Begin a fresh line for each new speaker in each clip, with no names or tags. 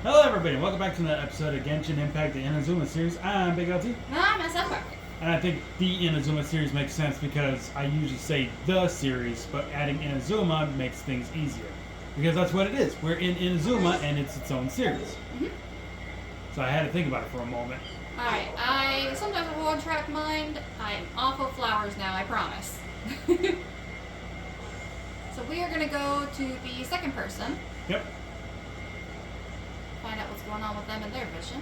Hello everybody, welcome back to another episode of Genshin Impact, the Inazuma series. I'm Big LT.
No, I'm myself.
And I think the Inazuma series makes sense because I usually say the series, but adding Inazuma makes things easier. Because that's what it is. We're in Inazuma and it's its own series.
Mm-hmm.
So I had to think about it for a moment.
Alright, I sometimes have a one-track mind. I'm off of flowers now, I promise. So we are going to go to the second person.
Yep.
Find out what's going on with them and their vision.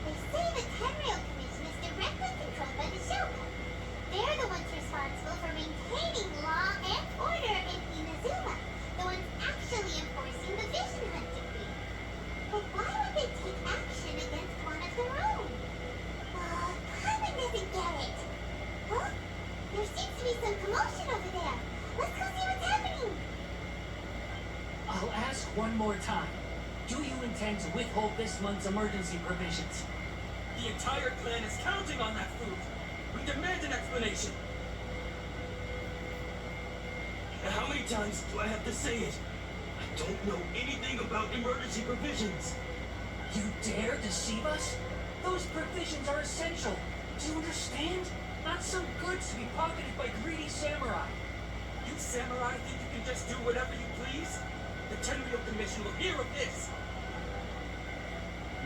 They say the Tenryou Commission is directly controlled by the Shogun. They're the ones responsible for maintaining law and order in Inazuma. The ones actually enforcing the Vision Hunt decree. But why would they take action against one of their own? Paimon doesn't get it. Huh? There seems to be some commotion over there. Let's go see what's happening.
I'll ask one more time. Do you intend to withhold this month's emergency provisions?
The entire clan is counting on that food. We demand an explanation. How many times do I have to say it? I don't know anything about emergency provisions.
You dare deceive us? Those provisions are essential. Do you understand? Not some goods to be pocketed by greedy samurai.
You samurai think you can just do whatever you please? The Tenryou Commission will hear of this.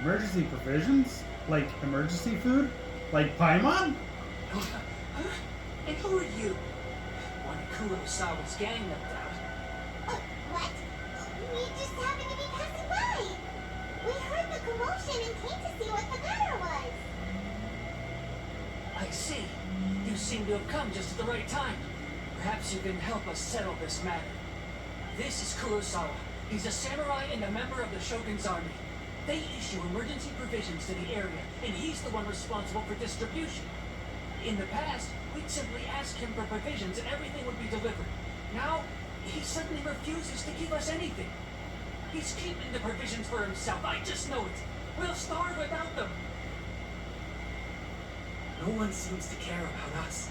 Emergency provisions? Like emergency food? Like Paimon?
Huh? And who are you? One of Kurosawa's gang, no doubt.
What? We just happened to be passing by. We heard the commotion and came to see what the matter was.
I see. You seem to have come just at the right time. Perhaps you can help us settle this matter. This is Kurosawa. He's a samurai and a member of the Shogun's army. They issue emergency provisions to the area, and he's the one responsible for distribution. In the past, we'd simply ask him for provisions and everything would be delivered. Now, he suddenly refuses to give us anything. He's keeping the provisions for himself. I just know it. We'll starve without them.
No one seems to care about us.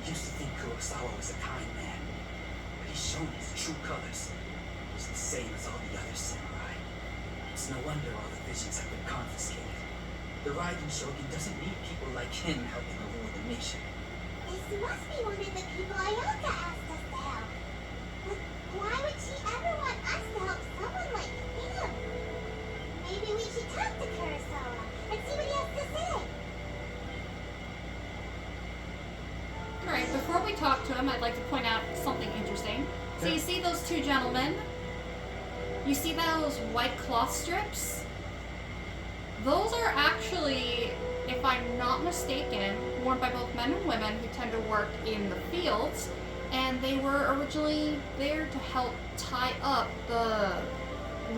We used to think Kurosawa was a kind man, but he's shown his true colors. He's the same as all the other samurai. It's no wonder all the visions have been confiscated. The Raiden Shogun doesn't need people like him helping rule the nation.
This must be one of the people Ayaka asked us to help. But why would she ever want us to help someone like him? Maybe we should talk to Kurosawa and see what he has to say.
Alright, before we talk to him, I'd like to point out something interesting. So you see those two gentlemen? You see those white cloth strips? Those are actually, if I'm not mistaken, worn by both men and women who tend to work in the fields, and they were originally there to help tie up the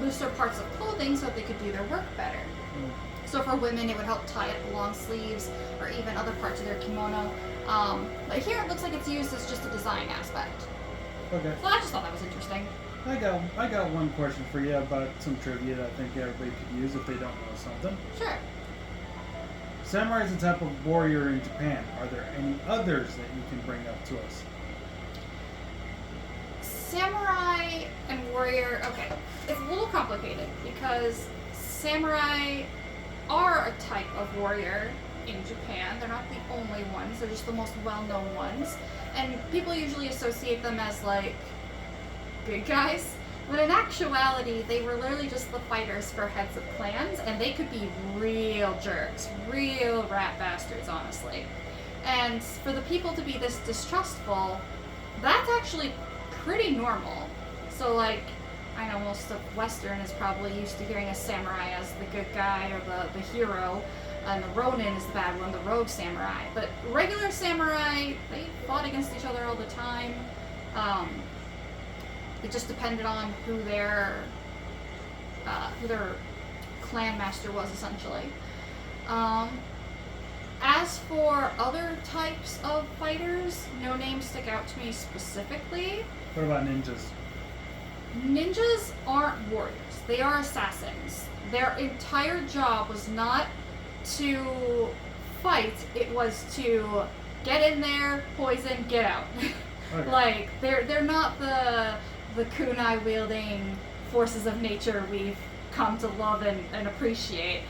looser parts of clothing so they could do their work better. So for women, it would help tie up the long sleeves or even other parts of their kimono. But here it looks like it's used as just a design aspect.
Okay.
So I just thought that was interesting.
I got one question for you about some trivia that I think everybody could use if they don't know something.
Sure.
Samurai is a type of warrior in Japan. Are there any others that you can bring up to us?
Samurai and warrior, okay. It's a little complicated because samurai are a type of warrior in Japan. They're not the only ones, they're just the most well-known ones. And people usually associate them as like good guys, but in actuality they were literally just the fighters for heads of clans, and they could be real jerks, real rat bastards, honestly. And for the people to be this distrustful, that's actually pretty normal. So like, I know most of Western is probably used to hearing a samurai as the good guy or the hero, and the Ronin is the bad one, the rogue samurai. But regular samurai, they fought against each other all the time. It just depended on who their clan master was, essentially. As for other types of fighters, no names stick out to me specifically.
What about ninjas?
Ninjas aren't warriors. They are assassins. Their entire job was not to fight, it was to get in there, poison, get out.
Okay.
Like, they're not the kunai wielding forces of nature we've come to love and appreciate.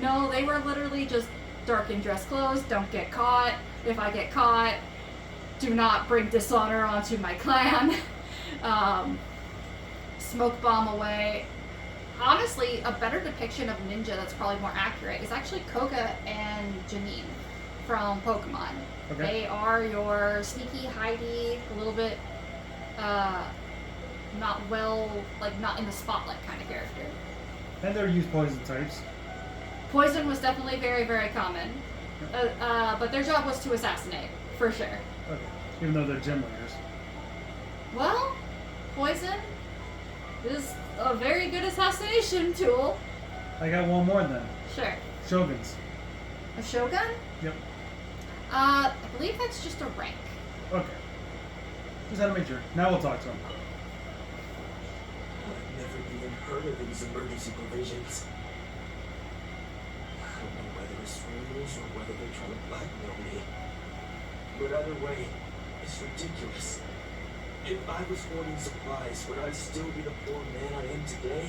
No, they were literally just dark and dress clothes, don't get caught. If I get caught, do not bring dishonor onto my clan. Smoke bomb away. Honestly, a better depiction of ninja that's probably more accurate is actually Koga and Janine from Pokemon.
Okay.
They are your sneaky, hidey, a little bit not in the spotlight kind of character.
And they're used poison types.
Poison was definitely very, very common. But their job was to assassinate, for sure.
Okay. Even though they're gym leaders.
Well, poison is a very good assassination tool.
I got one more then.
Sure.
Shoguns.
A shogun?
Yep.
I believe that's just a rank.
Okay. Just had to make sure. Now we'll talk to him.
I've never even heard of these emergency provisions. I don't know whether it's rumors or whether they're trying to blackmail me. But either way, it's ridiculous. If I was hoarding supplies, would I still be the poor man I am today?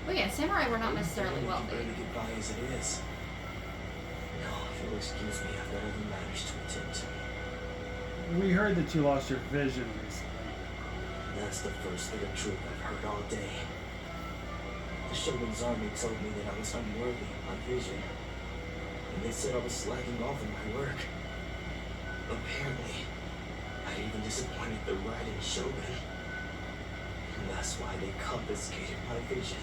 Well, yeah, samurai were not necessarily
I
wealthy.
can barely get by as it is. No, if you'll excuse me, I've got other matters to attend to.
We heard that you lost your vision recently.
That's the first bit of truth I've heard all day. The Shogun's army told me that I was unworthy of my vision. And they said I was slacking off in my work. Apparently, I even disappointed the riding Shogun. And that's why they confiscated my vision.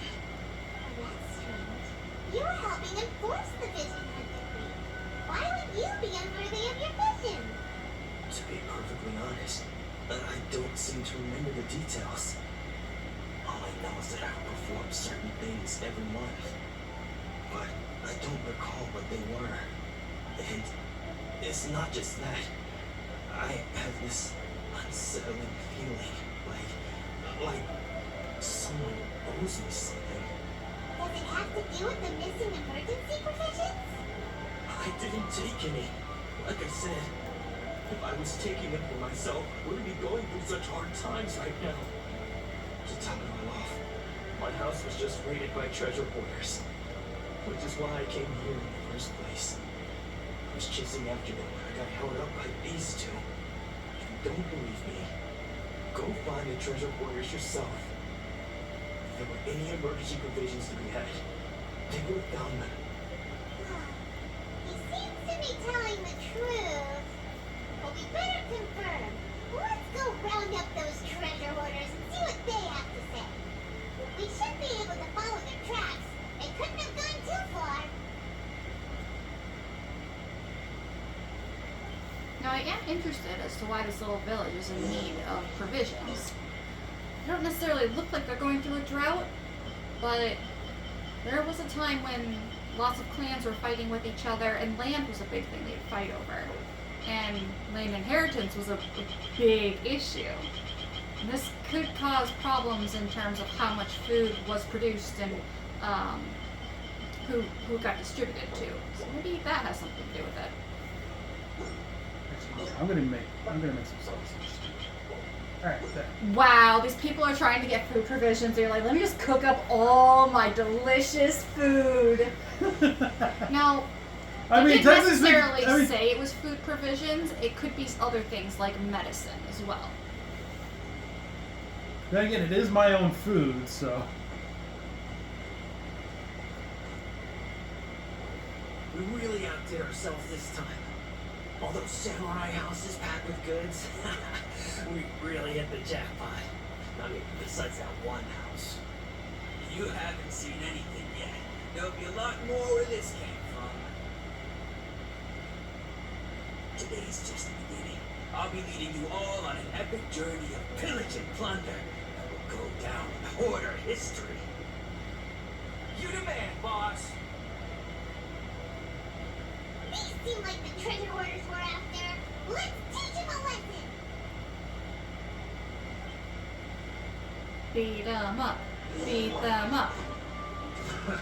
That's strange. You're helping enforce the vision of the Queen. Why would you be unworthy of your vision?
To be perfectly honest, I don't seem to remember the details. All I know is that I performed certain things every month. But I don't recall what they were. And it's not just that. I have this unsettling feeling, like someone owes me something.
Does it have to do with the missing emergency provisions?
I didn't take any. Like I said, if I was taking them for myself, I wouldn't be going through such hard times right now. To top it all off, my house was just raided by treasure hoarders, which is why I came here in the first place. I was chasing after them when I got held up by these two. If you don't believe me, go find the treasure hoarders yourself. If there were any emergency provisions to be had, they would have found them.
He seems to be telling the truth. But we better confirm. Let's go round up those treasure hoarders and see what they have to say. We should be able to follow their tracks. They couldn't have gone too far.
Now, I am interested as to why this little village is in need of provisions. They don't necessarily look like they're going through a drought, but there was a time when lots of clans were fighting with each other, and land was a big thing they'd fight over. And land inheritance was a big issue. And this could cause problems in terms of how much food was produced and who got distributed to. So maybe that has something to do with it.
Actually, I'm gonna make some sausage. Alright, there.
Wow, these people are trying to get food provisions. They're like, let me just cook up all my delicious food. Now,
I mean,
didn't
technically
necessarily say it was food provisions. It could be other things like medicine as well.
then again, it is my own food, so.
We really outdid ourselves this time. All those samurai houses packed with goods. We really hit the jackpot. I mean, besides that one house. You haven't seen anything yet. There'll be a lot more where this came from. Today's just the beginning. I'll be leading you all on an epic journey of pillage and plunder that will go down in hoarder history. You the man, boss.
These seem like the treasure hoarders we're after. Let's teach them a lesson.
Beat them up. Beat them up.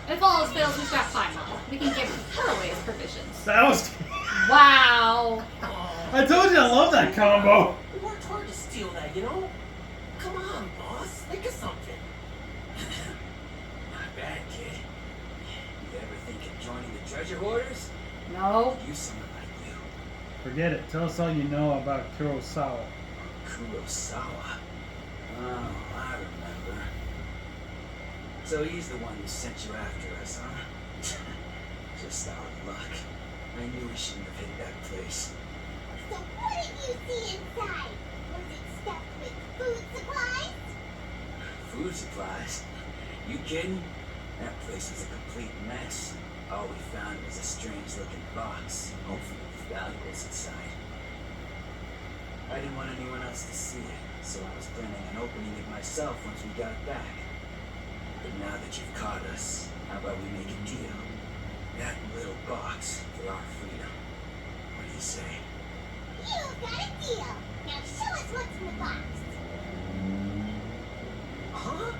If all else fails, we've got Paimon. We can give her away as provisions.
That was.
Wow.
I told you I love that combo.
We worked hard to steal that, you know? Come on, boss. Think of something. I got your orders?
No.
You someone like you.
Forget it. Tell us all you know about Kurosawa.
Kurosawa. Oh, I remember. So he's the one who sent you after us, huh? Just our luck. I knew we shouldn't have hit that place.
So what did you see inside? Was it stuffed with food supplies?
Food supplies? You kidding? That place was a complete mess. All we found was a strange-looking box, hopefully with valuables inside. I didn't want anyone else to see it, so I was planning on opening it myself once we got back. But now that you've caught us, how about we make a deal? That little box for our freedom. What do you say?
You've got a deal. Now show us what's in the box.
Huh?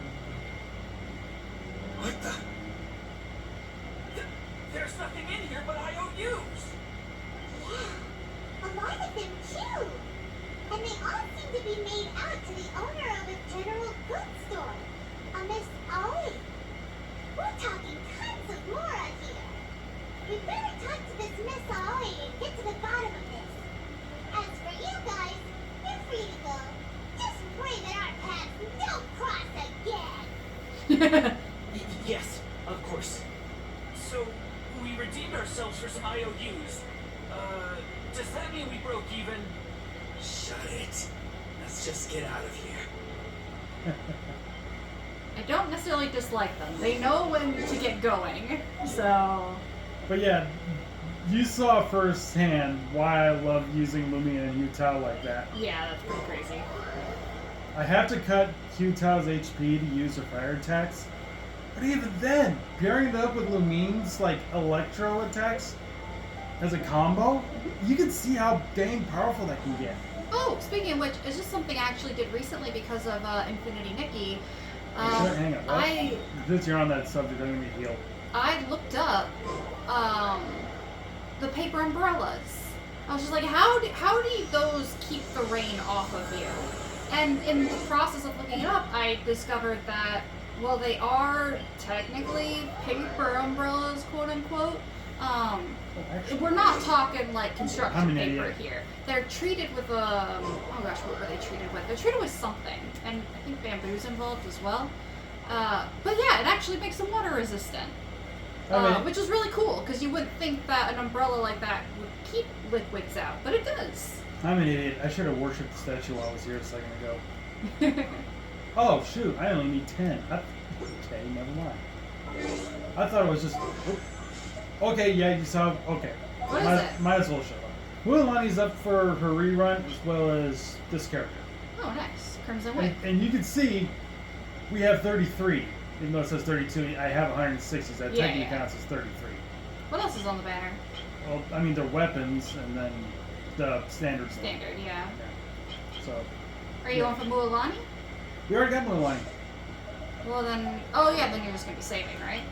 What the?
There's nothing in here but IOUs!
Yeah, a lot of them too. And they all seem to be made out to the owner of a general goods store, a Miss Aoi. We're talking tons of Mora here. We better talk to this Miss Aoi and get to the bottom of this. As for you guys, you're free to go. Just pray that our paths don't cross again.
Yes, of course. So, we redeemed ourselves for some IOUs. Does that mean we broke even?
Shut it. Let's just get out of here.
I don't necessarily dislike them. They know when to get going. So.
But yeah, you saw firsthand why I love using Lumia and Utah like that.
Yeah, that's pretty crazy.
I have to cut Q-Tao's HP to use her fire attacks. But even then, pairing it up with Lumine's like electro attacks as a combo, you can see how dang powerful that can get.
Oh, speaking of which, it's just something I actually did recently because of Infinity Nikki.
Hang on. Since you're on that subject, I'm gonna be healed.
I looked up the paper umbrellas. I was just like, how do those keep the rain off of you? And in the process of looking it up, I discovered that, well, they are technically paper umbrellas, quote unquote. We're not talking like construction paper here. They're treated with oh gosh, what were they treated with? They're treated with something, and I think bamboo's involved as well. But yeah, it actually makes them water resistant, which is really cool because you wouldn't think that an umbrella like that would keep liquids out, but it does.
I'm an idiot. I should have worshipped the statue while I was here a second ago. Oh shoot! I only need 10. Okay, never mind. I thought it was just. Okay, yeah, you saw. Okay.
What is it?
Might as well show up. Mulaney's up for her rerun as well as this character.
Oh, nice. Crimson Wave.
And you can see we have 33. Even though it says 32, I have 160. So that technically counts as 33.
What else is on the banner?
Well, I mean, the weapons and then the standard.
Standard, yeah.
So.
Are you going for Mualani?
We already got Mulaney.
Well then, oh yeah, then you're just gonna be saving, right?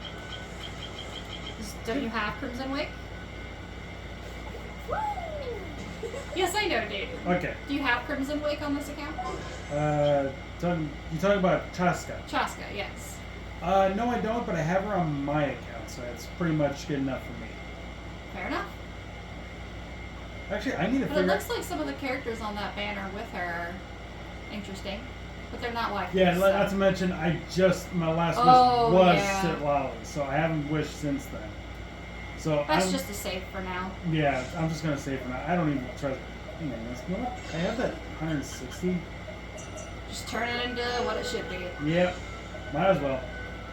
Don't you have Crimson Wake? Yes, I know, dude.
Okay.
Do you have Crimson Wake on this account?
You talking about Chaska?
Chaska, yes.
No, I don't, but I have her on my account, so it's pretty much good enough for me.
Fair enough.
Actually, I need to
But
figure.
it looks like some of the characters on that banner with her are interesting, but they're not wifey.
Yeah,
so.
not to mention, my last wish
Oh,
was
yeah.
Sit Lolly, so I haven't wished since then. So
That's just a save for now.
Yeah, I'm just gonna say for now. I don't even trust. Hang on, you know what? I have that 160.
Just turn it into what it should be.
Yep, might as well.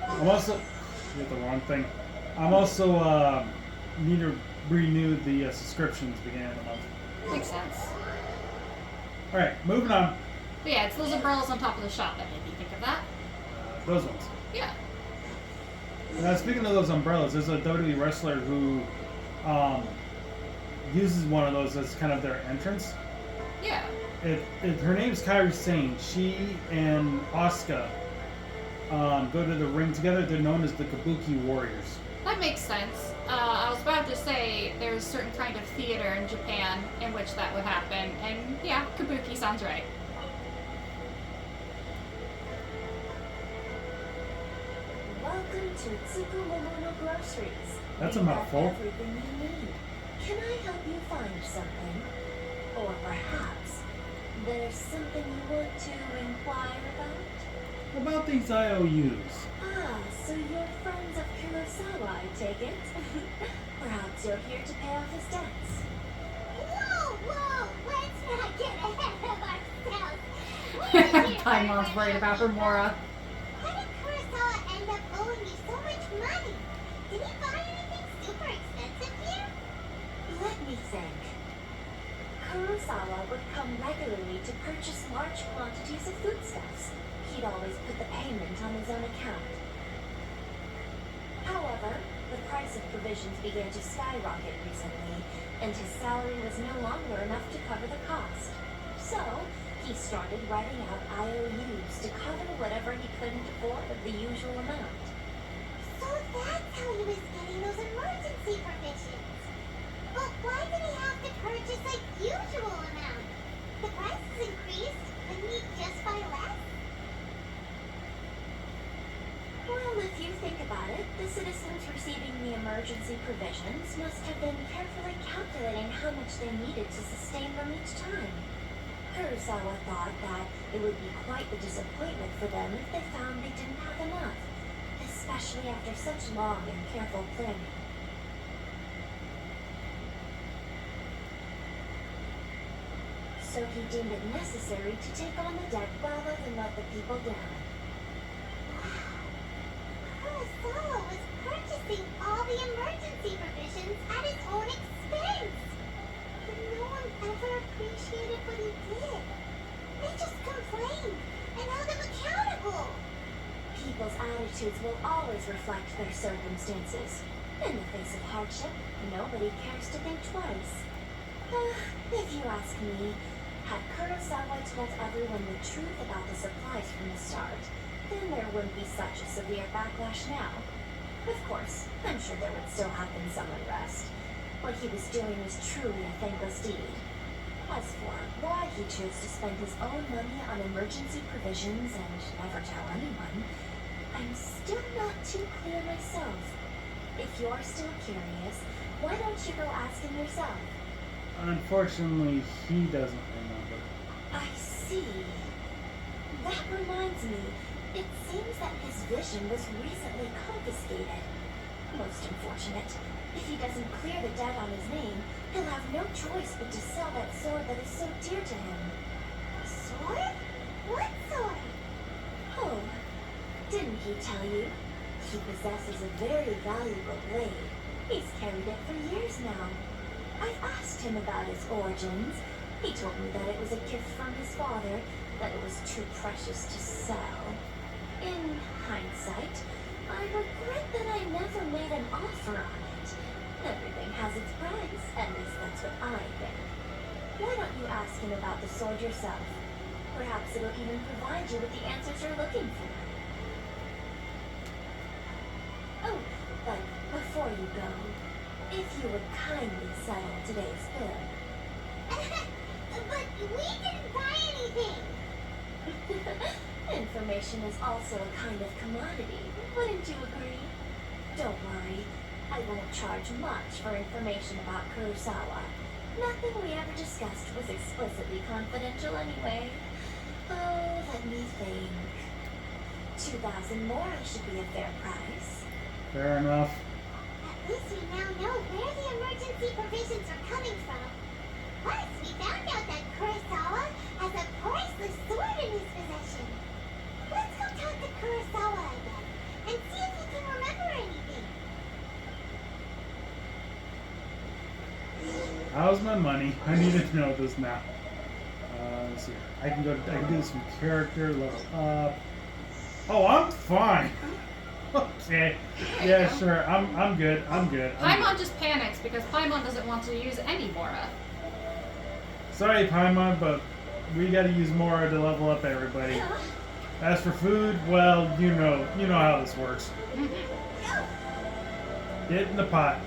I'm also did the wrong thing. I'm also need to renew the subscriptions beginning of the month.
Makes sense.
All right, moving on.
But yeah, it's those umbrellas on top of the shop that made me think of that.
Those ones.
Yeah.
Speaking of those umbrellas, there's a WWE wrestler who uses one of those as kind of their entrance.
Yeah.
Her name's Kairi Sane. She and Asuka go to the ring together. They're known as the Kabuki Warriors.
That makes sense. I was about to say there's a certain kind of theater in Japan in which that would happen, and yeah, Kabuki sounds right.
Welcome
Welcome to Tsukumomono Groceries.
That's a
We have
mouthful.
everything you need. Can I help you find something? Or perhaps there's something you want to inquire about?
About these IOUs.
Ah, so you're friends of Kurosawa, I take it? Perhaps you're here to pay off his debts.
Whoa, whoa! Let's not get ahead of ourselves. What is your
Paimon's worried about her Mora.
How did Kurosawa end up owing you so much money? Did he buy anything super expensive here?
Let me think. Kurosawa would come regularly to purchase large quantities of foodstuffs. He'd always put the payment on his own account. However, the price of provisions began to skyrocket recently, and his salary was no longer enough to cover the cost. So, he started writing out IOUs to cover whatever he couldn't afford of the usual amount.
So that's how he was getting those emergency provisions. But why did he have to purchase a usual amount? The prices increased. Couldn't he just buy less?
Well, if you think about it, the citizens receiving the emergency provisions must have been carefully calculating how much they needed to sustain them each time. Kurosawa thought that it would be quite the disappointment for them if they found they didn't have enough, especially after such long and careful planning. So he deemed it necessary to take on the debt rather than let the people down.
Kurosawa was purchasing all the emergency provisions at his own expense. But no one ever appreciated what he did. They just complained and held him accountable.
People's attitudes will always reflect their circumstances. In the face of hardship, nobody cares to think twice. If you ask me, had Kurosawa told everyone the truth about the supplies from the start, then there wouldn't be such a severe backlash now. Of course, I'm sure there would still have been some unrest. What he was doing was truly a thankless deed. As for why he chose to spend his own money on emergency provisions and never tell anyone, I'm still not too clear myself. If you're still curious, why don't you go ask him yourself?
Unfortunately, he doesn't remember.
I see. That reminds me, it seems that his vision was recently confiscated. Most unfortunate. If he doesn't clear the debt on his name, he'll have no choice but to sell that sword that is so dear to him.
Sword? What sword?
Oh, didn't he tell you? He possesses a very valuable blade. He's carried it for years now. I've asked him about its origins. He told me that it was a gift from his father, that it was too precious to sell. In hindsight, I regret that I never made an offer on it. Everything has its price, at least that's what I think. Why don't you ask him about the sword yourself? Perhaps it'll even provide you with the answers you're looking for. Oh, but before you go, if you would kindly settle today's bill.
But we didn't buy anything.
Information is also a kind of commodity, wouldn't you agree? Don't worry, I won't charge much for information about Kurosawa. Nothing we ever discussed was explicitly confidential anyway. Oh, let me think. 2,000 more should be a fair price.
Fair enough.
At least we now know where the emergency provisions are coming from. Plus, we found out that Kurosawa has a priceless sword in his possession. Let's go talk to Kurosawa again and see if he can remember anything.
How's my money? I need to know this now. Let's see. I can do this from character level up. Oh, I'm fine. Okay. Yeah, sure. I'm good. I'm good.
Paimon just panics because Paimon doesn't want to use any Mora.
Sorry, Paimon, but we gotta use Mora to level up everybody. As for food, well, you know how this works. Get in the pot.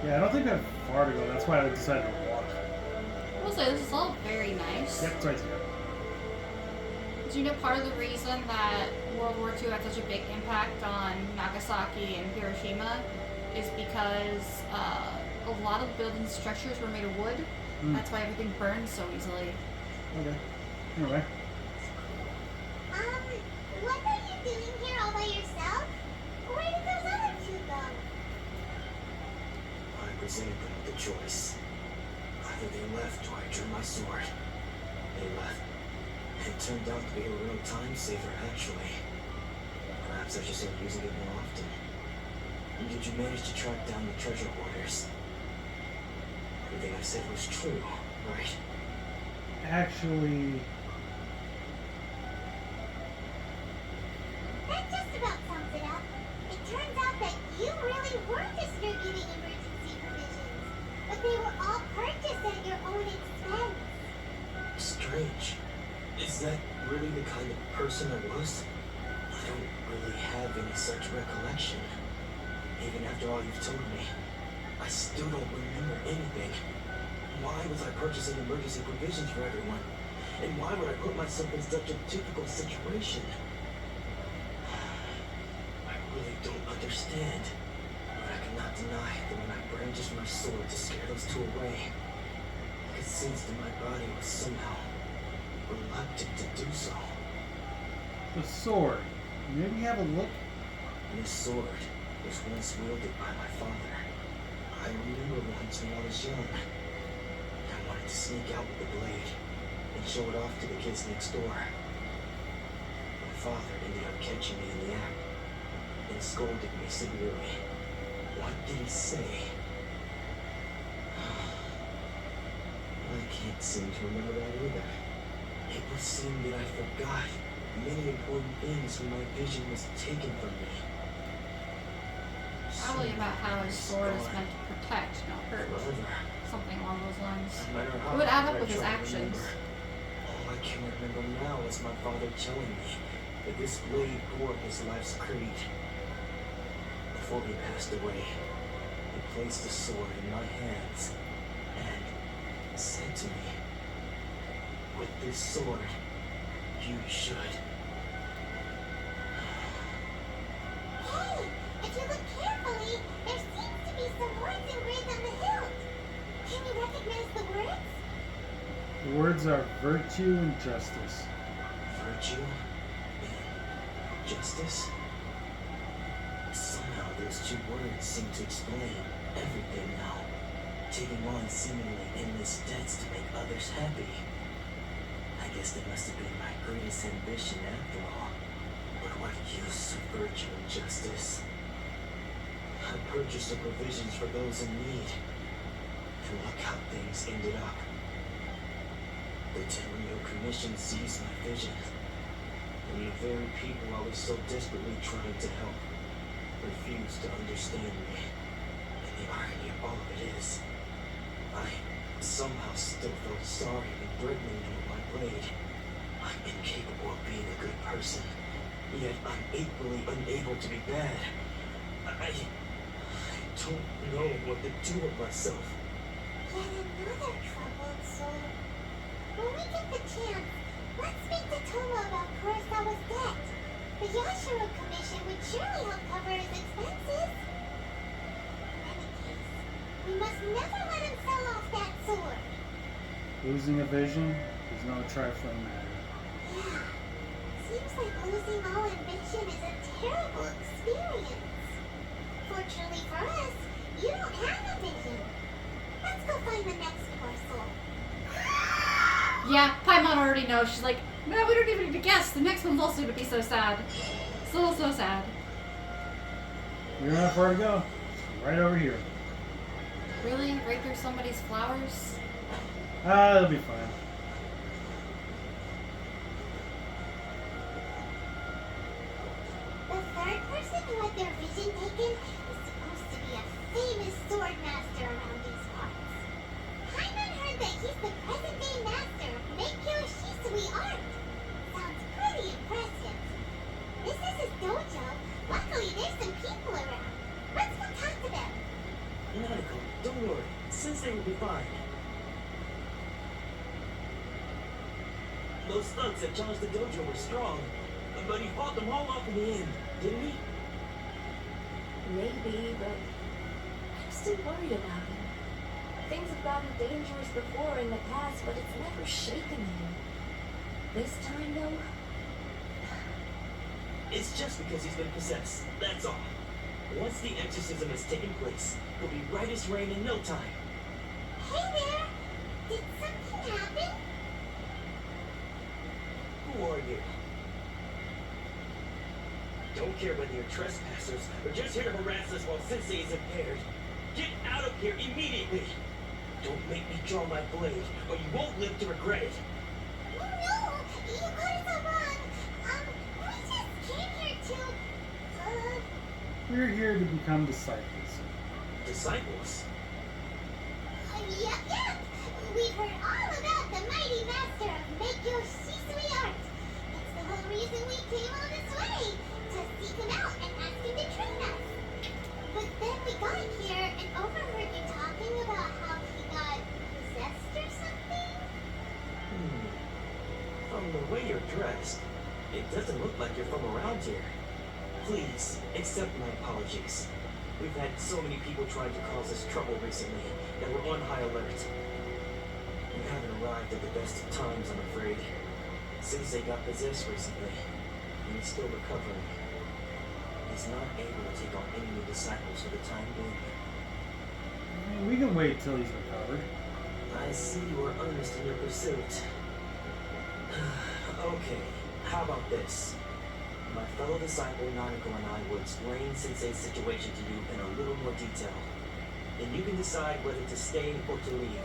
Yeah, I don't think I have far to go. That's why I decided to walk.
I will say this is all very nice.
Yep, it's right here.
Do you know part of the reason that World War II had such a big impact on Nagasaki and Hiroshima is because a lot of the building structures were made of wood. That's why everything burns so easily.
Okay. Anyway.
What are you doing here all by yourself? Where did those other two go?
I presented them with a choice. Either they left or I drew my sword. They left. It turned out to be a real time saver, actually. Perhaps I should start using it more often. Did you manage to track down the treasure hoarders? Everything I said was true, right?
Actually,
That just about sums it up. It turns out that you really were distributing emergency provisions, but they were all purchased at your own expense.
Strange. Is that really the kind of person I was? I don't really have any such recollection. Even after all you've told me, I still don't remember anything. Why was I purchasing emergency provisions for everyone? And why would I put myself in such a difficult situation? I really don't understand. But I cannot deny that when I brandished my sword to scare those two away, I could sense that my body was somehow reluctant to do so.
the sword. Maybe have a look.
This sword was once wielded by my father. I remember once when I was young. I wanted to sneak out with the blade and show it off to the kids next door. My father ended up catching me in the act and scolded me severely. What did he say? I can't seem to remember that either. It would seem that I forgot many important things when my vision was taken from me.
Probably about how his sword is meant to protect, not hurt.
Forever.
Something along those lines.
No matter how
It would add up
hard I
with his
try to
actions.
remember, all I can remember now is my father telling me that this blade bore his life's creed. Before he passed away, he placed the sword in my hands and said to me, "With this sword, you should."
Hey, if you look carefully, there seems to be some words engraved on the hilt. Can you recognize the words?
The words are virtue and justice.
Virtue and justice? Somehow those two words seem to explain everything now. Taking on seemingly endless debts to make others happy. I guess that must have been my greatest ambition after all. But what use of virtue and justice? I purchased the provisions for those in need. And look how things ended up. The Tenryo Commission seized my vision. And the very people I was so desperately trying to help refused to understand me. And the irony of all of it is, I somehow still felt sorry when threatening them with my blade. I'm incapable of being a good person, yet I'm equally unable to be bad. I don't know what to do with myself.
Yet another troubled soul. When we get the chance, let's speak to Toma about Kurosawa's debt. The Yashiro Commission would surely help cover his expenses. In any case, we must never let him sell off that sword.
Losing a vision is no trifling matter.
Yeah. Seems like losing all ambition is a terrible experience. Fortunately for us, you don't have a vision. Let's go find the next morsel.
Yeah, Paimon already knows. She's like, no, we don't even need to guess. The next one's also going to be so sad. So sad.
You don't have far to go. Right over here.
Really? Right through somebody's flowers?
It'll be fine.
The third person who had their vision taken is supposed to be a famous sword master around these parts. Paimon heard that he's the present-day master of Meikyo Shisui art. Sounds pretty impressive. This is his dojo. Luckily, there's some people around. Let's go talk to them.
Nanako, don't worry. Say Sensei will be fine. Those thugs that challenged the dojo were strong, but he fought them all off in the end, didn't he?
Maybe, but I'm still worried about him. Things have gotten dangerous before in the past, but it's never shaken him. This time, though,
It's just because he's been possessed, that's all. Once the exorcism has taken place, he'll be right as rain in no time.
Hey there! Did something happen?
Who are you? Don't care whether you're trespassers or just here to harass us while Sensei is impaired. Get out of here immediately! Don't make me draw my blade, or you won't live to regret it.
No, you got it so wrong. We just came here to,
We're here to become disciples.
Disciples?
Yep. We've heard all about the mighty master of Make Your Shisui art. It's the whole reason we came all this way, to seek him out and ask him to train us. But then we got here and overheard you talking about how he got possessed or something.
From the way you're dressed, it doesn't look like you're from around here. Please, accept my apologies. We've had so many people trying to cause us trouble recently that we're on high alert. You haven't arrived at the best of times, I'm afraid. Sensei got possessed recently, and he's still recovering. He's not able to take on any new disciples for the time being.
We can wait till he's recovered.
I see you are earnest in your pursuit. Okay, how about this? My fellow disciple Nanako and I will explain Sensei's situation to you in a little more detail. Then you can decide whether to stay or to leave.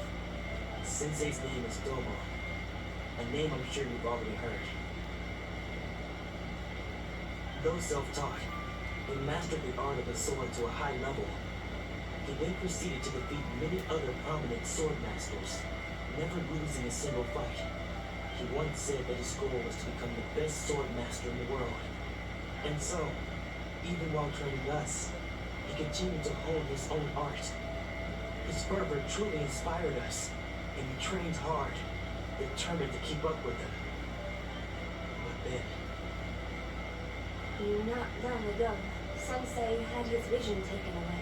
Sensei's name is Domo, a name I'm sure you've already heard. Though self-taught, he mastered the art of the sword to a high level. He then proceeded to defeat many other prominent sword masters, never losing a single fight. He once said that his goal was to become the best sword master in the world. And so, even while training us, he continued to hone his own art. His fervor truly inspired us, and we trained hard, determined to keep up with him. But then,
not long ago, Sensei had his vision taken away.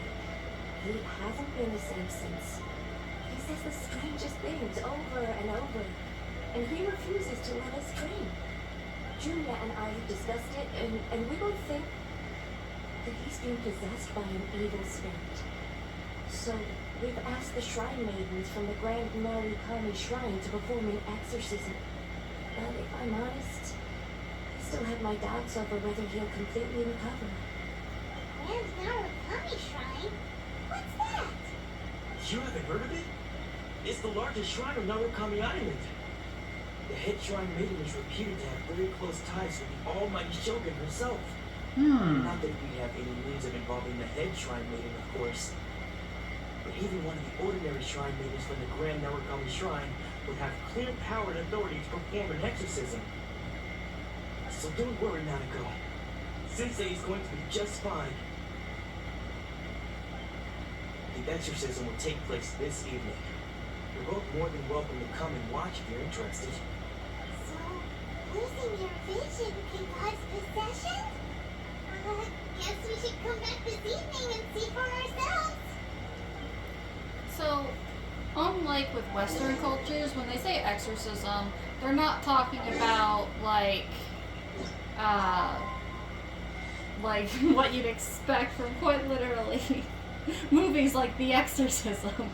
He hasn't been the same since. He says the strangest things over and over, and he refuses to let us train. Julia and I have discussed it, and we both think that he's being possessed by an evil spirit. So we've asked the shrine maidens from the Grand Narukami Shrine to perform an exorcism. But if I'm honest, I still have my doubts over whether he'll completely recover.
Grand Narukami Shrine? What's that?
you haven't heard of it? It's the largest shrine on Narukami Island. The head shrine maiden is reputed to have very close ties with the almighty Shogun herself. Not that we have any means of involving the head shrine maiden, of course. But even one of the ordinary shrine maidens from the Grand Narukami Shrine would have clear power and authority to perform an exorcism. So don't worry, Nanako. Sensei is going to be just fine. The exorcism will take place this evening. You're both more than welcome to come and watch if you're interested.
So, losing your vision can cause possession? Guess we should come back this evening and see for ourselves.
So, unlike with Western cultures, when they say exorcism, they're not talking about like what you'd expect from quite literally movies like The Exorcism.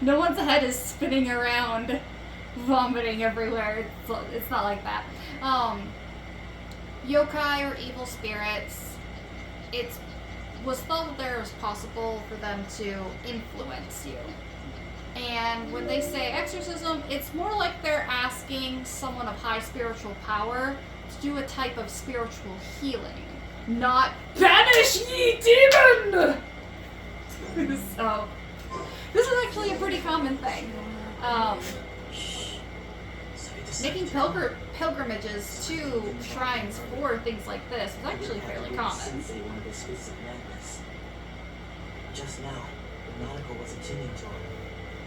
No one's head is spinning around, vomiting everywhere. It's not like that. Yokai or evil spirits, it was thought that it was possible for them to influence you. And when they say exorcism, it's more like they're asking someone of high spiritual power to do a type of spiritual healing, not banish ye demon! So, this is actually a pretty common thing. Making pilgrimages to shrines for things like this is actually fairly common.
Just now, Nanako was attending to him.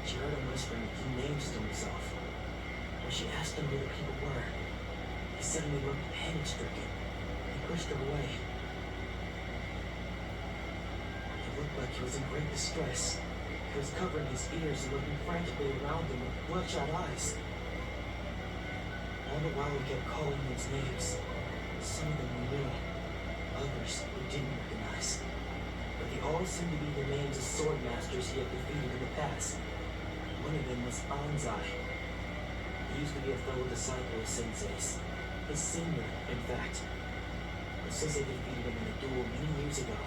She heard him whispering a few names to himself. When she asked him who the people were, he suddenly looked panic-stricken and pushed her away. He looked like he was in great distress. He was covering his ears and looking frantically around him with bloodshot eyes. All the while he kept calling those names. Some of them we knew, others we didn't recognize. But they all seemed to be the names of sword masters he had defeated in the past. One of them was Anzai. He used to be a fellow disciple of Sensei's. His senior, in fact. But Sensei defeated him in a duel many years ago.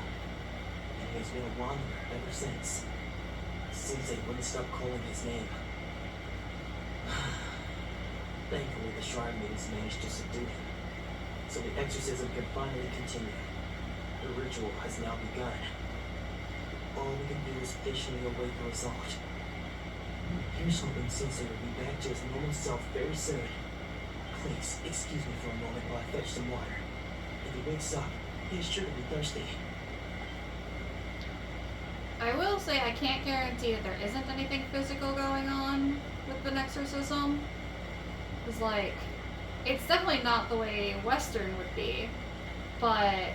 And he has been a wanderer ever since. Sensei wouldn't stop calling his name. Thankfully, the shrine maidens managed to subdue him. So the exorcism can finally continue. The ritual has now begun. All we can do is patiently await the result. Here's hoping Sensei will be back to his normal self very soon. Please, excuse me for a moment while I fetch some water. If he wakes up, he is sure to be thirsty.
I will say I can't guarantee that there isn't anything physical going on with the exorcism. It's like, it's definitely not the way Western would be, but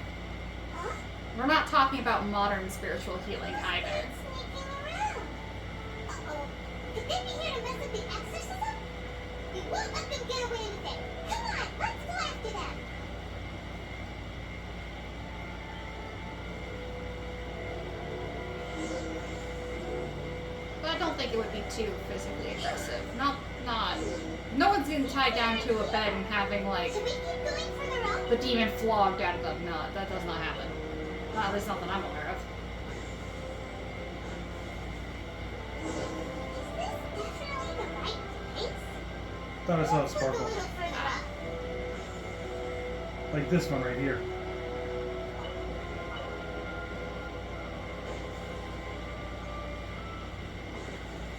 we're not talking about modern spiritual healing either.
Sneaking around. Uh-oh. Could they be here to mess with the exorcism? We won't let them get away with it. Come on, let's go after them.
But I don't think it would be too physically aggressive. No one's getting tied down to a bed and having, like,
Should we keep going further up?
the demon flogged out of them. No, that does not happen. At least not that I'm aware of.
Is this definitely the right place?
Thought I saw a
Let's look a
sparkle.
little further up.
Like this one right here.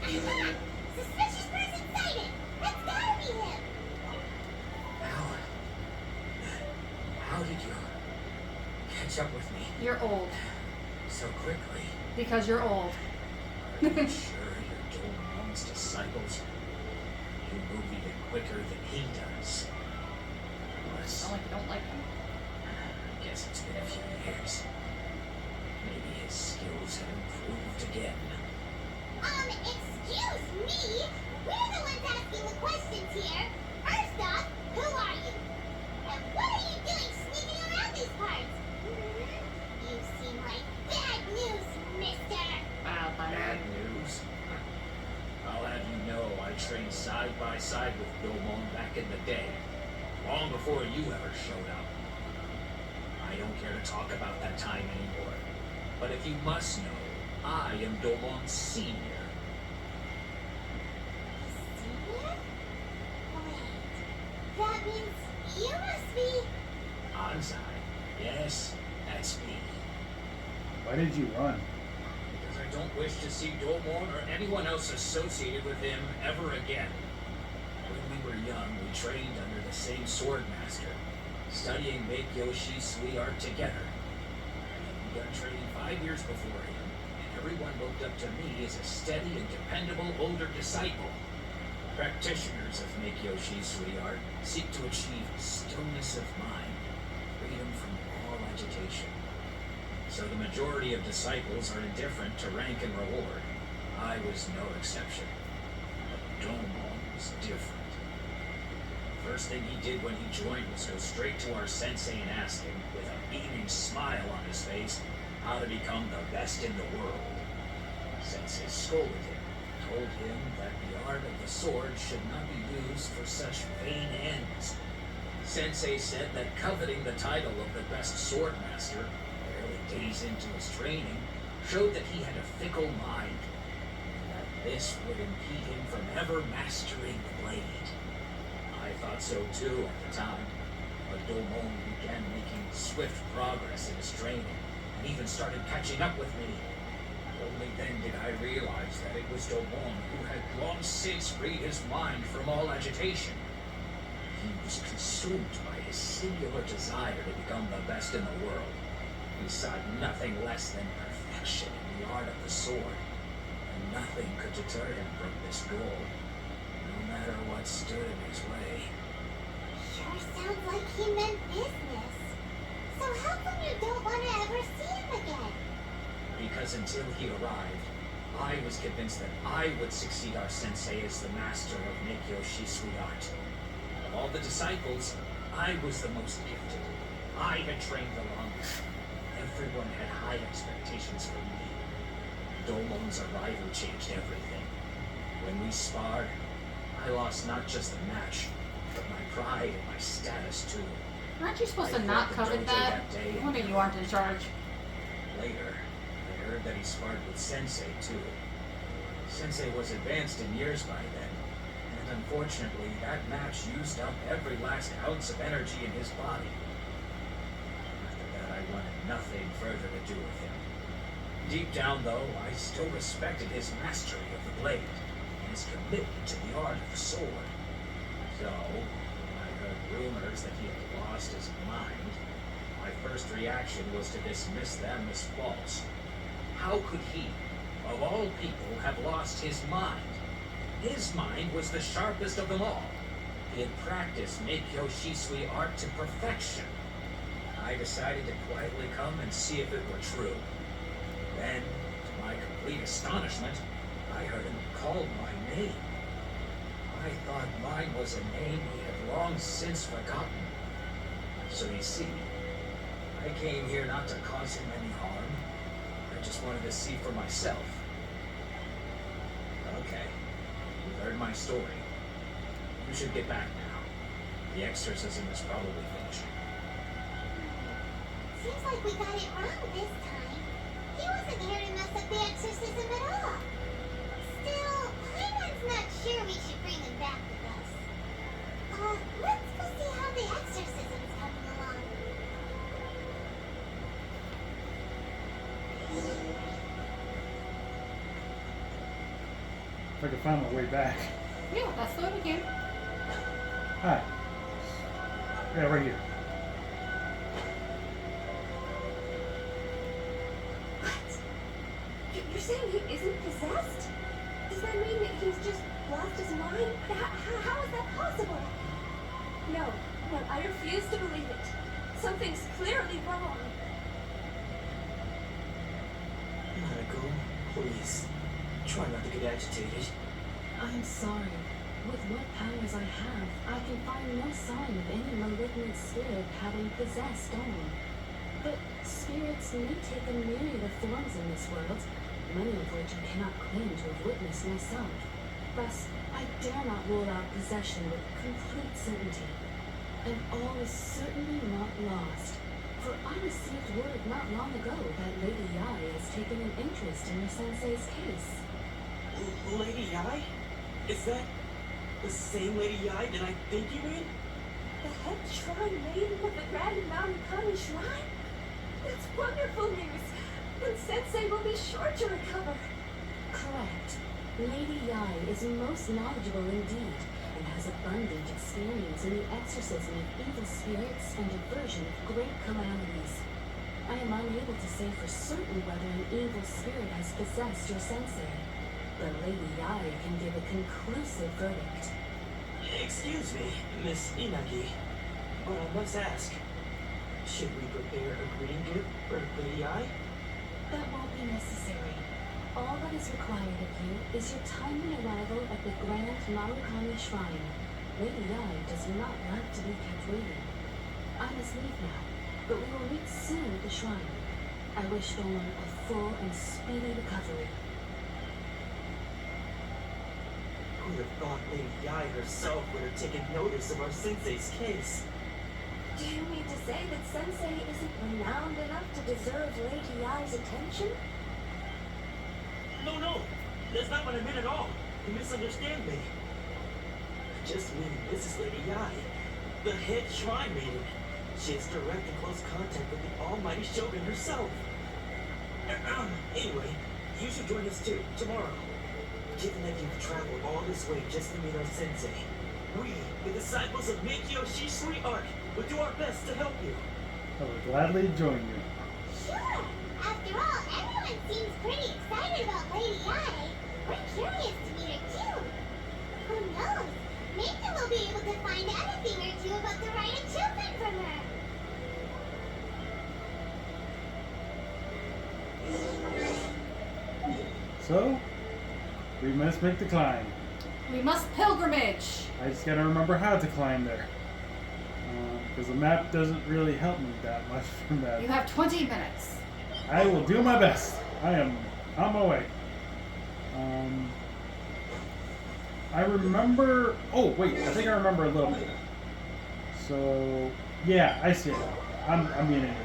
Aha! Suspicious person sighted! That's gotta be him!
How did you catch up with me
You're old.
so quickly?
Because you're old.
Are you sure you're Dolmon's disciples? You move even quicker than he does.
It's not like you don't like him.
I guess it's been a few years. Maybe his skills have improved again.
Excuse me? We're the ones asking the questions here. First off, who are you? And what are you doing sneaking around these parts? You seem like bad news, mister!
Wow,
Bad news? I'll have you know I trained side by side with Domon back in the day, long before you ever showed up. I don't care to talk about that time anymore, but if you must know, I am Domon's senior.
Senior? Wait, that means you must be...
Anzai? Yes, that's me.
Why did you run?
Because I don't wish to see Domon or anyone else associated with him ever again. When we were young, we trained under the same sword master, studying Make-Yoshi Sui art together. I had begun training 5 years before him, and everyone looked up to me as a steady and dependable older disciple. Practitioners of Make-Yoshi Sui art seek to achieve stillness of mind, freedom from all agitation. So the majority of disciples are indifferent to rank and reward. I was no exception. But Domon was different. First thing he did when he joined was go straight to our sensei and ask him, with a beaming smile on his face, how to become the best in the world. Sensei scolded him, told him that the art of the sword should not be used for such vain ends. Sensei said that coveting the title of the best sword master, barely days into his training, showed that he had a fickle mind, and that this would impede him from ever mastering the blade. I thought so too at the time, but Domon began making swift progress in his training, and even started catching up with me. Only then did I realize that it was Domon who had long since freed his mind from all agitation. He was consumed by his singular desire to become the best in the world. He sought nothing less than perfection in the art of the sword. and nothing could deter him from this goal, no matter what stood in his way.
Sure sounds like he meant business. So how come you don't want to ever see him again?
Because until he arrived, I was convinced that I would succeed our sensei as the master of Meikyo Shisui art. Of all the disciples, I was the most gifted. I had trained the longest. Everyone had high expectations for me. Domon's arrival changed everything. When we sparred, I lost not just the match, but my pride and my status too.
Aren't you supposed to
I
not
fled the
covet
dojo
that?
day
When
and
you aren't in charge.
later, I heard that he sparred with Sensei too. Sensei was advanced in years by then, and unfortunately that match used up every last ounce of energy in his body. After that I wanted nothing further to do with him. Deep down though, I still respected his mastery of the blade, and his commitment to the art of the sword. So, when I heard rumors that he had lost his mind, my first reaction was to dismiss them as false. How could he, of all people, have lost his mind? His mind was the sharpest of them all. He had practiced Meikyo Shisui art to perfection. I decided to quietly come and see if it were true. Then, to my complete astonishment, I heard him call my name. I thought mine was a name he had long since forgotten. So you see, I came here not to cause him any harm. I just wanted to see for myself. Okay, you've heard my story. You should get back now. The exorcism is probably finishing.
Seems like we got it wrong this time. He wasn't here to mess up the exorcism at all. Still, Paimon's not sure we should bring him back with us. Let's go see how the exorcism's coming along.
If I can find my way back.
Yeah, that's the way we came.
Hi. Yeah, right here.
What? You're saying he isn't possessed? Does that mean that he's just lost his mind? How is that possible? No, I refuse to believe it. Something's clearly wrong.
Nanako, please. Try not to get agitated.
I'm sorry. With what powers I have, I can find no sign of any malignant spirit having possessed Dawn. But spirits may take a myriad of forms in this world, many of which I cannot claim to have witnessed myself. Thus, I dare not rule out possession with complete certainty. And all is certainly not lost, for I received word not long ago that Lady Yai has taken an interest in your sensei's case.
Lady Yai? Is that the same Lady Yai that I think you mean?
The head shrine maiden of the Grand Narukami Shrine? That's wonderful news! Then Sensei will be sure to recover.
Correct. Lady Yai is most knowledgeable indeed, and has abundant experience in the exorcism of evil spirits and aversion of great calamities. I am unable to say for certain whether an evil spirit has possessed your sensei, but Lady Yai can give a conclusive verdict.
Excuse me, Miss Inagi, but I must ask, should we prepare a greeting gift for Lady Yai?
That won't be necessary. All that is required of you is your timely arrival at the Grand Narukami Shrine. Lady Yai does not like to be kept waiting. I must leave now, but we will meet soon at the shrine. I wish Dawn a full and speedy recovery.
Who would have thought Lady Yai herself would have taken notice of our sensei's case?
Do you mean to say that Sensei isn't renowned enough to deserve Lady Yai's attention?
No, that's not what I meant at all. You misunderstand me. I just mean this is Lady Yai, the head shrine maiden. She has direct and close contact with the almighty Shogun herself. Anyway, you should join us too, tomorrow. Given that you've traveled all this way just to meet our sensei, we, the disciples of Meikyo Shisui art, will do our best to help you.
I will gladly join you.
Sure. After all, everyone seems pretty excited about Lady Yai. We're curious to meet her too. Who knows? Maybe we'll be able to find out a thing or two about the right of children from her.
So, we must make the climb.
We must pilgrimage.
I just gotta remember how to climb there. Because the map doesn't really help me that much from that.
You have 20 minutes.
I will do my best. I am on my way. I remember. Oh wait, I think I remember a little bit. So yeah, I see it. I'm being an idiot.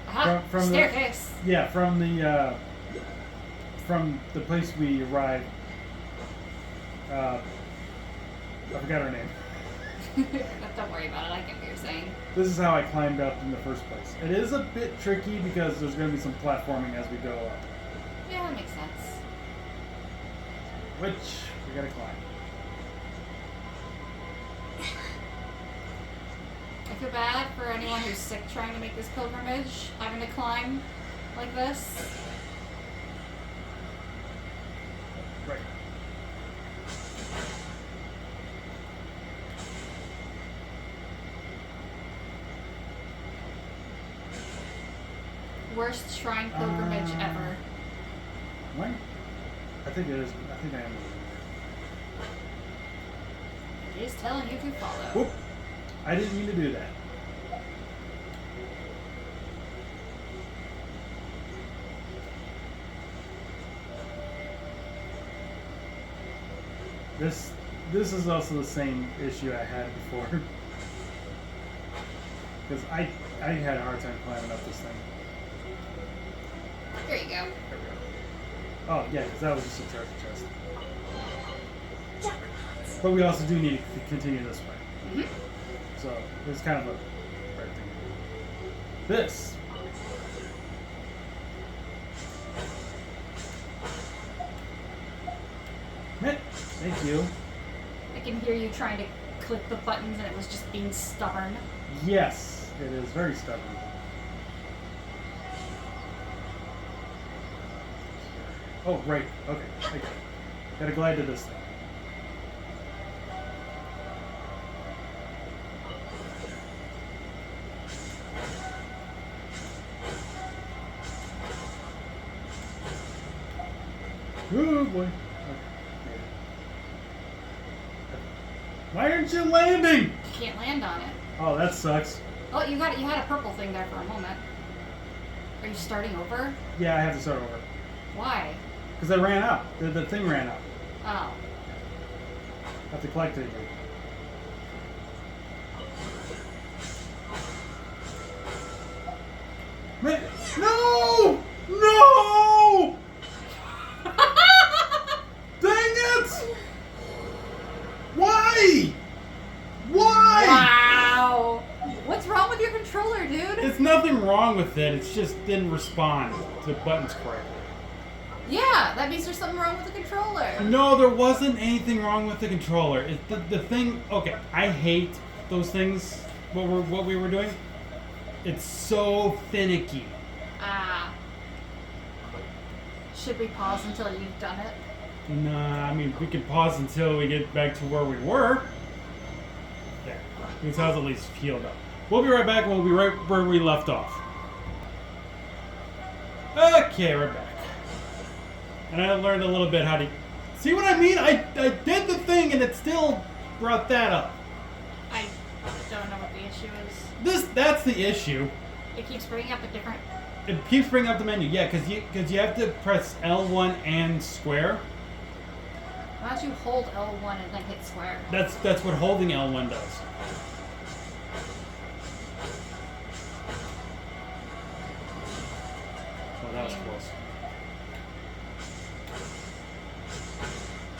Aha,
From the-
staircase.
Yeah, from the place we arrived. I forgot her name.
Don't worry about it. I get what you're saying.
This is how I climbed up in the first place. It is a bit tricky because there's going to be some platforming as we go up,
Yeah, that makes sense.
which we gotta climb.
I feel bad for anyone who's sick trying to make this pilgrimage, having to climb like this.
Right.
Worst shrine pilgrimage ever.
What? I think it is. I think I am.
It is telling you to follow.
Whoop! I didn't mean to do that. This is also the same issue I had before. Because I had a hard time climbing up this thing.
There you go.
There we go. Oh yeah, because that was just a treasure chest.
Jackpot.
But we also do need to continue this way. So it's kind of a right thing. This. Meh. Thank you.
I can hear you trying to click the buttons and it was just being stubborn.
Yes, it is very stubborn. Oh, right. Okay. I got it. Gotta glide to this thing. Oh boy. Okay. Why aren't you landing?
You can't land on it.
Oh, that sucks.
Oh, you got it. You had a purple thing there for a moment. Are you starting over?
Yeah, I have to start over.
Why?
Because I ran out. The thing ran out.
Oh.
I have to collect it again. Man, no! No! Dang it! Why? Why?
Wow. What's wrong with your controller, dude?
It's nothing wrong with it. It's just didn't respond to buttons correctly.
Yeah, that means there's something wrong with the controller.
No, there wasn't anything wrong with the controller. The thing. Okay, I hate those things. What we were doing. It's so finicky.
Ah. Should we pause until you've done it?
Nah, I mean we can pause until we get back to where we were. There, this house at least healed up. We'll be right back. We'll be right where we left off. Okay, we're back. And I learned a little bit how to... See what I mean? I did the thing and it still brought that up.
I don't know what the issue is.
That's the issue.
It keeps bringing up a different...
It keeps bringing up the menu. Yeah, because you have to press L1 and square.
Why don't you hold L1 and then hit square?
That's what holding L1 does. Oh, that was close.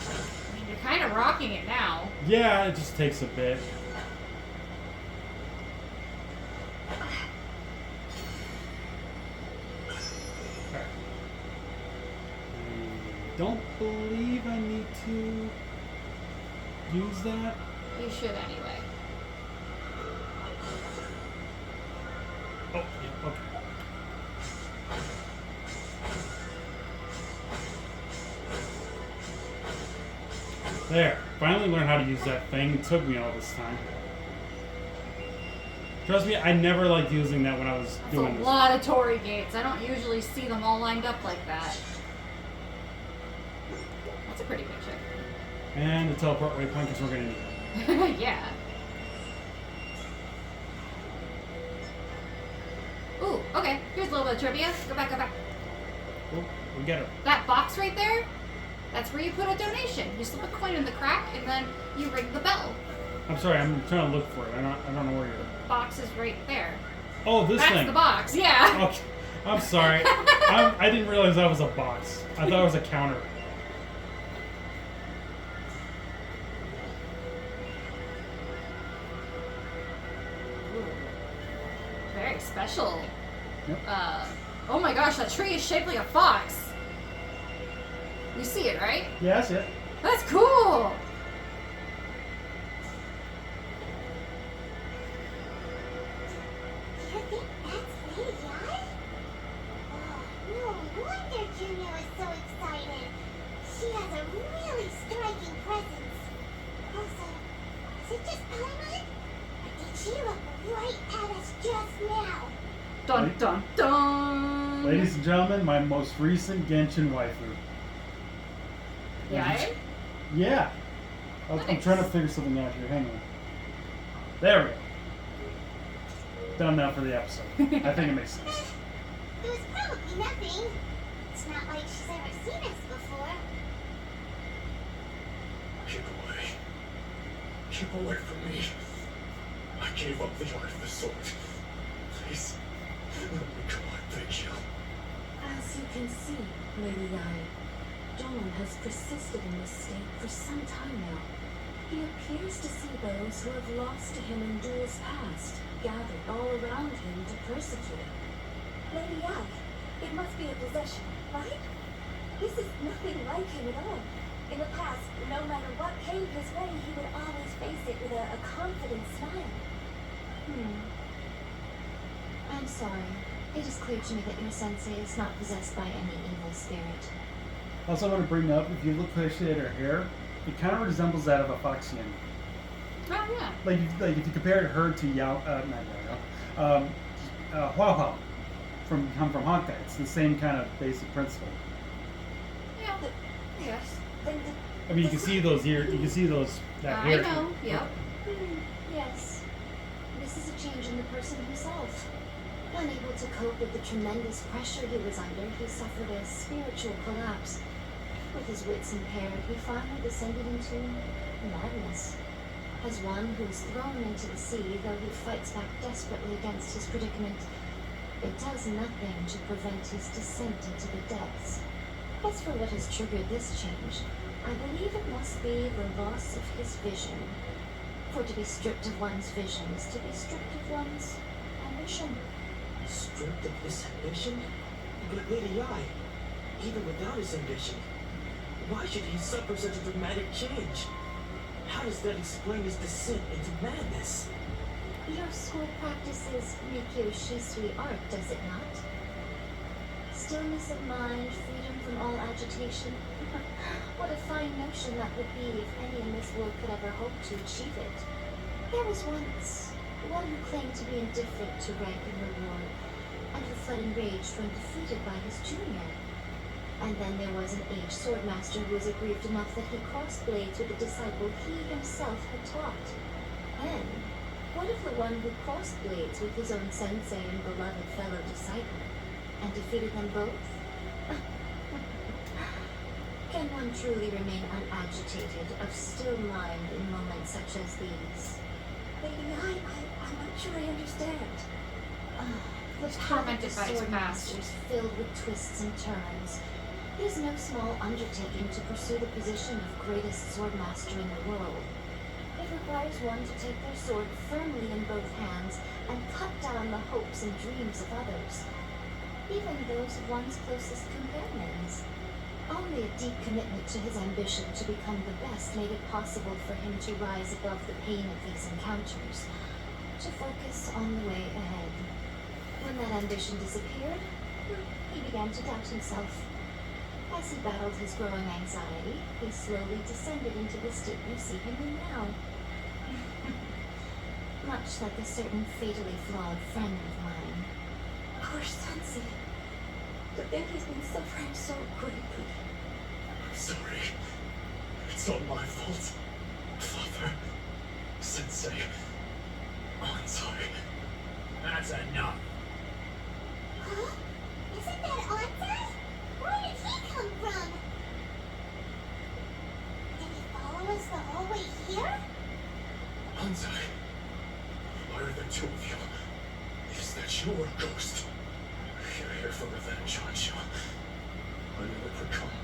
I mean, you're kind of rocking it now.
Yeah, it just takes a bit. Alright. I don't believe I need to use that.
You should anyway.
Oh, yeah, okay. There. Finally learned how to use that thing. It took me all this time. Trust me, I never liked using that when I was
That's
doing
a
this.
lot of Torii gates. I don't usually see them all lined up like that. That's a pretty picture.
And the teleport waypoint because we're going to need it.
Yeah. Ooh, okay. Here's a little bit of trivia. Go back, go back.
Oh, we get her.
That box right there, that's where you put a donation. You slip a coin in the crack, and then you ring the bell.
I'm sorry, I'm trying to look for it. I don't know where you're...
Box is right there.
Oh, this
That's
thing.
the box, yeah.
Okay. I'm sorry. I didn't realize that was a box. I thought it was a counter.
Ooh. Very special.
Yep.
Oh my gosh, that tree is shaped like a fox. You see it, right?
Yeah, that's it.
That's cool.
You think that's Lady Ai? Oh, no wonder Junior was so excited. She has a really striking presence. Also, is it just Paimon? Or did she look right at us just now?
Dun dun dun.
Ladies and gentlemen, my most recent Genshin waifu.
Yeah.
Yeah. I'm
Nice.
trying to figure something out here. Hang on. There we go. Done now for the episode. I think it makes sense.
It was probably nothing. It's not like she's ever seen us before.
Keep away. Keep away from me. I gave up the art of the sword. Please, let me go, I beg you.
As you can see, Lady Ai, Dawn has persisted in this state for some time now. He appears to see those who have lost to him in duels past, gathered all around him to persecute him.
Lady Ai, it must be a possession, right? This is nothing like him at all. In the past, no matter what came his way, he would always face it with a confident smile.
I'm sorry. It is clear to me that your sensei is not possessed by any evil spirit.
Also, I want to bring up, if you look closely at her hair, it kind of resembles that of a Foxian.
Oh yeah.
Like if you compared her to Hua from Honkai, it's the same kind of basic principle.
Yeah. Yes.
Then
I mean, you can see those ears, you can see that hair.
I know. Yep.
Yes. This is a change in the person himself. Unable to cope with the tremendous pressure he was under, he suffered a spiritual collapse. With his wits impaired, he finally descended into madness. As one who is thrown into the sea, though he fights back desperately against his predicament, it does nothing to prevent his descent into the depths. As for what has triggered this change, I believe it must be the loss of his vision. For to be stripped of one's vision is to be stripped of one's ambition.
Stripped of his ambition? But Lady Ai, even without his ambition, why should he suffer such a dramatic change? How does that explain his descent into madness?
Your school practices Mikyo Shisui art, does it not? Stillness of mind, freedom from all agitation. What a fine notion that would be if any in this world could ever hope to achieve it. There was once one who claimed to be indifferent to rank and reward, and who fled enraged when defeated by his junior. And then there was an aged swordmaster who was aggrieved enough that he crossed blades with a disciple he himself had taught. Then, what of the one who crossed blades with his own sensei and beloved fellow disciple, and defeated them both? Can one truly remain unagitated, of still mind in moments such as these?
Lady Ai, I'm not sure I understand.
The
He's
path of
tormented
the
by his
sword
past.
master is filled with twists and turns. It is no small undertaking to pursue the position of greatest swordmaster in the world. It requires one to take their sword firmly in both hands and cut down the hopes and dreams of others, even those of one's closest companions. Only a deep commitment to his ambition to become the best made it possible for him to rise above the pain of these encounters, to focus on the way ahead. When that ambition disappeared, he began to doubt himself.
As he battled his growing anxiety, he slowly descended into the state you see him in now. Much like a certain fatally flawed friend of mine. Poor Sensei. To think he's been suffering so greatly.
I'm sorry. It's all my fault. Father, Sensei, I'm sorry.
That's enough.
Huh? Isn't that Onsai? Where did he come from? Did he follow us the whole way here?
Hanzai, why are there two of you? Is that you or a ghost? You're here for revenge, aren't you? I knew it would come.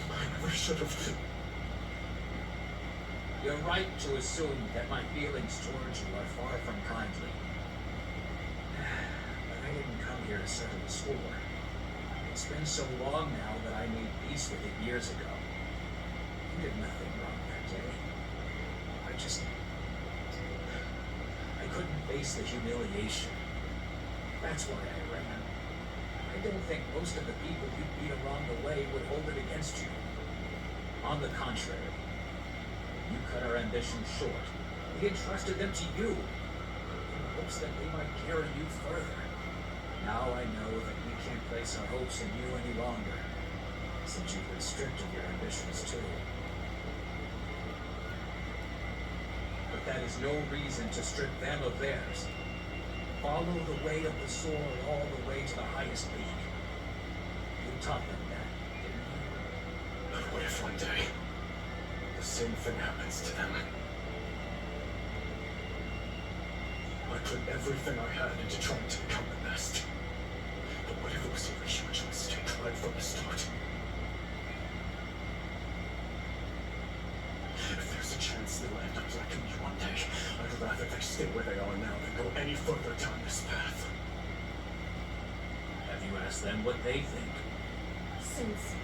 I never should have.
You're right to assume that my feelings towards you are far from kindly. But I didn't come here to settle the score. It's been so long now that I made peace with it years ago. You did nothing wrong that day. I couldn't face the humiliation. That's why I ran. I don't think most of the people you beat along the way would hold it against you. On the contrary, you cut our ambitions short. We entrusted them to you, in hopes that they might carry you further. Now I know that we can't place our hopes in you any longer, since you've restricted your ambitions too. But that is no reason to strip them of theirs. Follow the way of the sword all the way to the highest peak. You taught them that, didn't you?
But what if one day, the same thing happens to them? I put everything I had into trying to become the best. But what if it was a huge mistake right from the start? If there's a chance they'll end up like me one day, I'd rather they stay where they are now than go any further down this path.
Have you asked them what they think?
Sensei,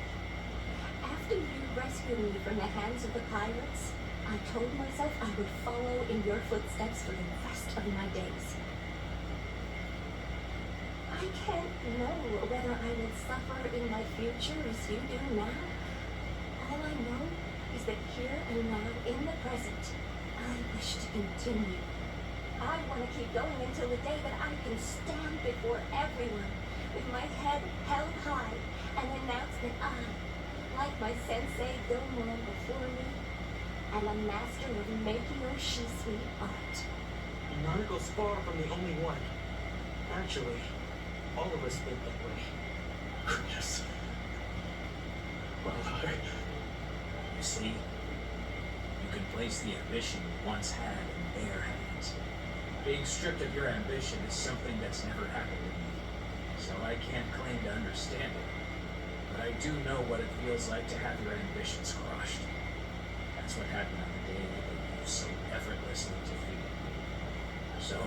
after you rescued me from the hands of the pirates, I told myself I would follow in your footsteps for the rest of my days. I can't know whether I will suffer in my future as you do now. All I know is that here and now, in the present, I wish to continue. I want to keep going until the day that I can stand before everyone with my head held high and announce that I, like my sensei Domon before me, am a master of Meikyo Shisui art.
Nautica's far from the only one. Actually, all of us think that way.
Goodness. Well,
You see, you can place the ambition you once had in their hands. Being stripped of your ambition is something that's never happened to me, so I can't claim to understand it. But I do know what it feels like to have your ambitions crushed. That's what happened on the day that you so effortlessly defeated me. So,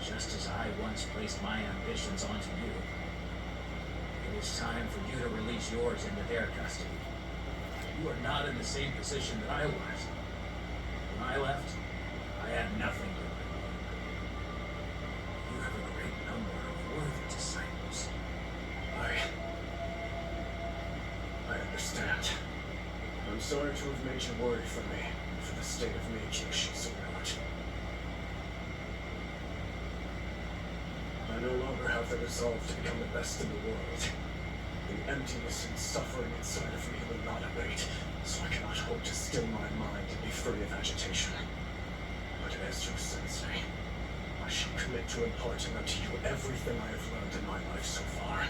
just as I once placed my ambitions onto you, it is time for you to release yours into their custody. You are not in the same position that I was. When I left, I had nothing to bring you. You have a great number of worthy disciples.
I understand. I'm sorry to have made you worry for me, and for the state of Meikyo Shisui art. I no longer have the resolve to become the best in the world. The emptiness and suffering inside of me will not abate, so I cannot hope to still my mind and be free of agitation. But as your sensei, I shall commit to imparting unto you everything I have learned in my life so far.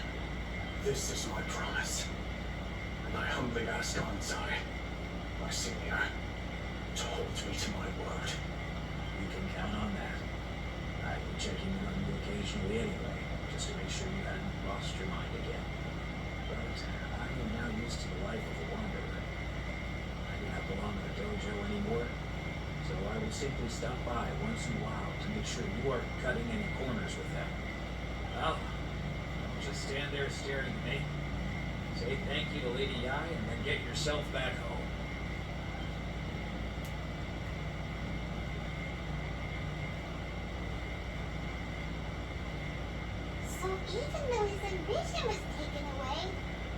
This is my promise. And I humbly ask Anzai, my senior, to hold me to my word.
You can count on that. I've been checking in on you occasionally anyway, just to make sure you hadn't lost your mind again. But I am now used to the life of a wanderer. I do not belong to the dojo anymore, so I will simply stop by once in a while to make sure you aren't cutting any corners with them. Well, don't just stand there staring at me. Say thank you to Lady Yai and then get yourself back home.
So even though his ambition was taken away,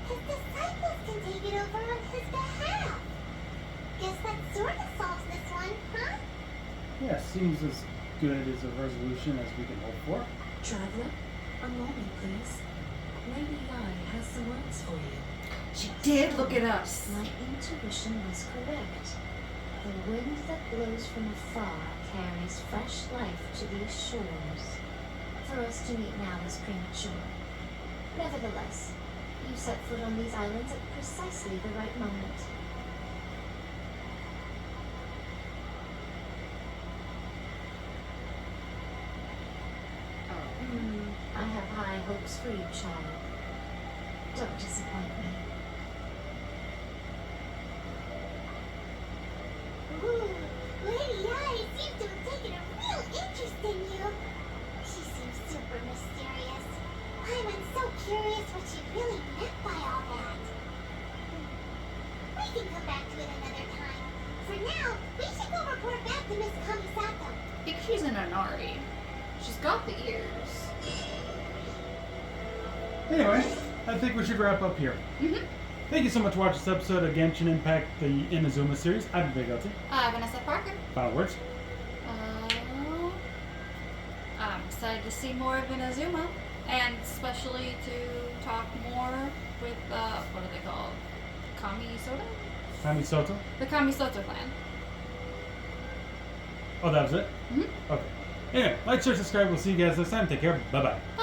his disciples can take it over on his behalf. Guess that sort of solves this one, huh?
Yeah, seems as good as a resolution as we can hope for.
Traveler, a moment, please. Lady Yai has some words for you.
She did look at us.
My intuition was correct. The wind that blows from afar carries fresh life to these shores. For us to meet now is premature. Nevertheless, you set foot on these islands at precisely the right moment. I have high hopes for you, child. Don't disappoint me.
Ooh, Lady Yai seems to have taken a real interest in you. She seems super mysterious. I'm so curious what she really meant by all that. We can come back to it another time. For now, we should go report back to Miss Kamisato.
I think she's an Anari. She's got the ears.
Anyway, I think we should wrap up here. Thank you so much for watching this episode of Genshin Impact, the Inazuma series. I've been Big Elton.
Vanessa Parker.
Final words.
I'm excited to see more of Inazuma, and especially to talk more with, what are they called?
Kamisoto.
The Kamisoto clan.
Oh, that was it? Okay. Anyway, like, share, subscribe. We'll see you guys next time. Take care. Bye-bye.
Bye.